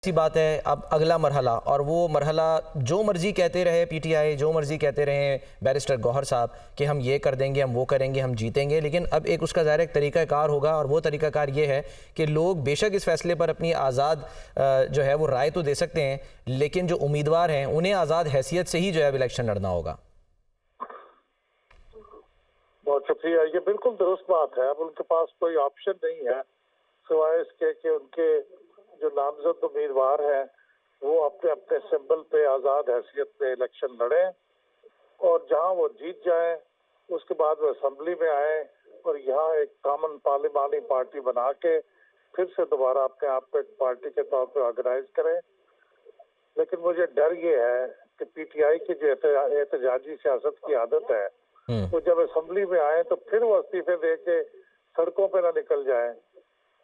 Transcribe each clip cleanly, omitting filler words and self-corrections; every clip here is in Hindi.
सी बात है। अब अगला मरहला, और वो मरहला जो मर्जी कहते रहे पीटीआई, जो मर्जी कहते रहे बैरिस्टर गौहर साहब कि हम ये कर देंगे, हम वो करेंगे, हम जीतेंगे, लेकिन अब एक उसका ज़ाहिर एक तरीक़ाकार होगा, और वो तरीक़ाकार ये है कि लोग बेशक इस फैसले पर अपनी आज़ाद जो है वो राय तो दे सकते हैं, लेकिन जो उम्मीदवार हैं उन्हें आज़ाद हैसियत से ही जो है इलेक्शन लड़ना होगा। बहुत शुक्रिया, ये बिल्कुल दुरुस्त बात है। अब उनके पास कोई ऑप्शन नहीं है सिवाय इसके कि उनके जो नामजद उम्मीदवार हैं वो अपने अपने सिंबल पे आज़ाद हैसियत पे इलेक्शन लड़ें, और जहां वो जीत जाए उसके बाद वो असेंबली में आए और यहाँ एक कॉमन पार्लिमानी पार्टी बना के फिर से दोबारा अपने आप को एक पार्टी के तौर पे ऑर्गेनाइज करें। लेकिन मुझे डर ये है कि पीटीआई की जो एहतजाजी सियासत की आदत है वो जब असेंबली में आए तो फिर वो इस्तीफे दे के सड़कों पे ना निकल जाए।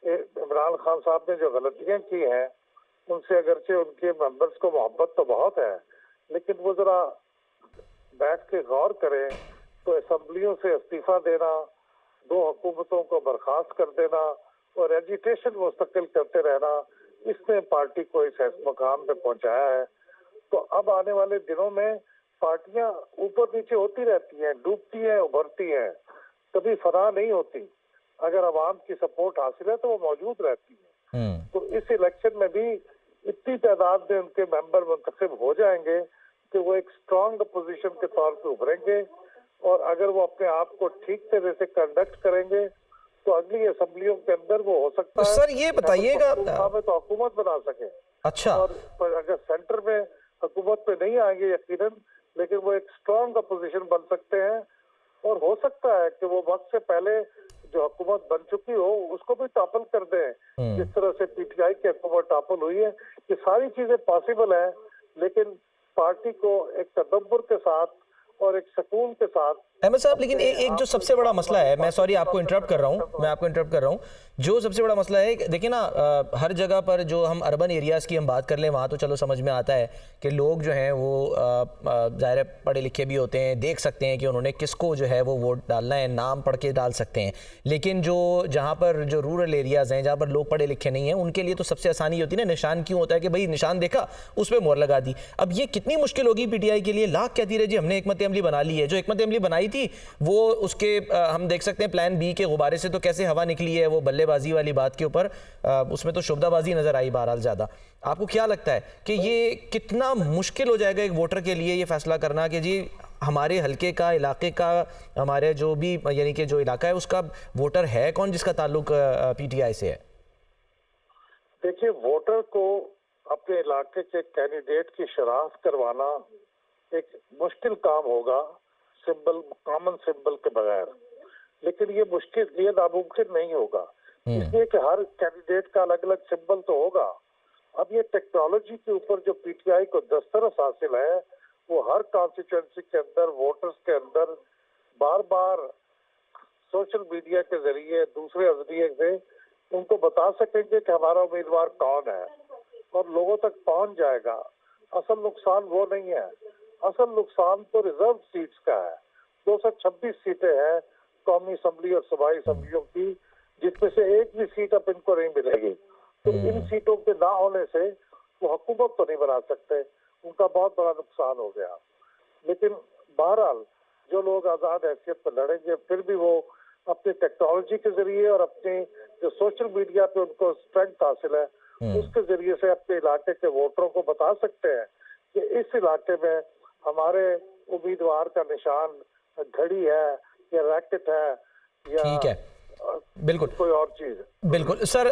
इमरान खान साहब ने जो गलतियां की हैं उनसे अगरचे उनके मेंबर्स को मोहब्बत तो बहुत है, लेकिन वो जरा बैठ के गौर करें तो असेंबलियों से इस्तीफा देना, दो हुकूमतों को बर्खास्त कर देना और एजिटेशन मुस्तकिल करते रहना, इसने पार्टी को इस मकाम पे पहुंचाया है। तो अब आने वाले दिनों में पार्टियां ऊपर नीचे होती रहती हैं, डूबती हैं, उभरती हैं, कभी फना नहीं होती। अगर अवाम की सपोर्ट हासिल है तो वो मौजूद रहती है। तो इस इलेक्शन में भी इतनी तादाद में उनके मेंबर मुंतखब हो जाएंगे कि वो एक स्ट्रांग अपोजिशन के तौर पे उभरेंगे, और अगर वो अपने आप को ठीक तरह से कंडक्ट करेंगे तो अगली असेंबलियों के अंदर वो हो सकता है सर ये बताइएगा तो हुकूमत बना सके। अच्छा, और अगर सेंटर में हुकूमत पे नहीं आएंगे यकीनन, लेकिन वो एक स्ट्रांग अपोजिशन बन सकते हैं, और हो सकता है कि वो वक्त से पहले जो हुकूमत बन चुकी हो उसको भी टॉपल कर दें, जिस तरह से पीटीआई की हुकूमत टॉपल हुई है। ये सारी चीजें पॉसिबल है, लेकिन पार्टी को एक तदब्बर के साथ और एक सुकून के साथ। अहमद साहब, लेकिन एक जो सबसे बड़ा मसला है, मैं सॉरी आपको इंटरप्ट कर रहा हूँ, मैं आपको इंटरप्ट कर रहा हूँ, जो सबसे बड़ा मसला है देखिए ना, हर जगह पर जो हम अर्बन एरियाज़ की हम बात कर लें वहाँ तो चलो समझ में आता है कि लोग जो हैं वो ज़ाहिर पढ़े लिखे भी होते हैं, देख सकते हैं कि उन्होंने किसको जो है वो वोट डालना है, नाम पढ़ के डाल सकते हैं। लेकिन जो जहाँ पर जो रूरल एरियाज़ हैं, जहाँ पर लोग पढ़े लिखे नहीं हैं, उनके लिए तो सबसे आसानी होती है ना, निशान क्यों होता है कि भाई निशान देखा उस पर मोहर लगा दी। अब ये कितनी मुश्किल होगी पीटीआई के लिए। लाख कहती रहे जी हमने हिकमत अमली बना ली है, जो हिकमत अमली बनाई थी वो उसके हम देख सकते हैं प्लान बी के गुब्बारे से तो कैसे हवा निकली है, वो बल्लेबाजी वाली बात के ऊपर उसमें तो शुबदाबाजी नजर आई बहरहाल ज़्यादा। आपको क्या लगता है कि ये कितना मुश्किल हो जाएगा एक वोटर के लिए ये फैसला करना कि जी हमारे हल्के का, इलाके का, हमारे जो भी यानी कि जो इलाका है उसका वोटर है कौन जिसका ताल्लुक पीटीआई से है? देखिए, वोटर को अपने इलाके के कैंडिडेट की शनाख्त करवाना एक मुश्किल काम होगा सिंबल, कॉमन सिंबल के बगैर, लेकिन ये मुश्किल, ये नामुमकिन नहीं होगा, इसलिए कि हर कैंडिडेट का अलग अलग सिंबल तो होगा। अब ये टेक्नोलॉजी के ऊपर जो पीटीआई को दस्तरस हासिल है वो हर कॉन्स्टिट्यूएंसी के अंदर, वोटर्स के अंदर बार बार सोशल मीडिया के जरिए दूसरे अजरिए से उनको बता सकेंगे कि हमारा उम्मीदवार कौन है, और लोगों तक पहुंच जाएगा। असल नुकसान वो नहीं है, असल नुकसान तो रिजर्व सीट्स का है। 226 सीटें हैं कौमी असम्बली और सूबाई असम्बलियों की, जिसमें से एक भी सीट अब इनको नहीं मिलेगी। तो इन सीटों के ना होने से वो हुकूमत तो नहीं बना सकते, उनका बहुत बड़ा नुकसान हो गया। लेकिन बहरहाल जो लोग आज़ाद हैसियत पर लड़ेंगे फिर भी वो अपनी टेक्नोलॉजी के जरिए और अपने जो सोशल मीडिया पे उनको स्ट्रेंथ हासिल है उसके जरिए से अपने इलाके के वोटरों को बता सकते हैं कि इस इलाके में हमारे उम्मीदवार का निशान घड़ी है या रैकेट है या ठीक है, बिल्कुल कोई और चीज। बिल्कुल सर।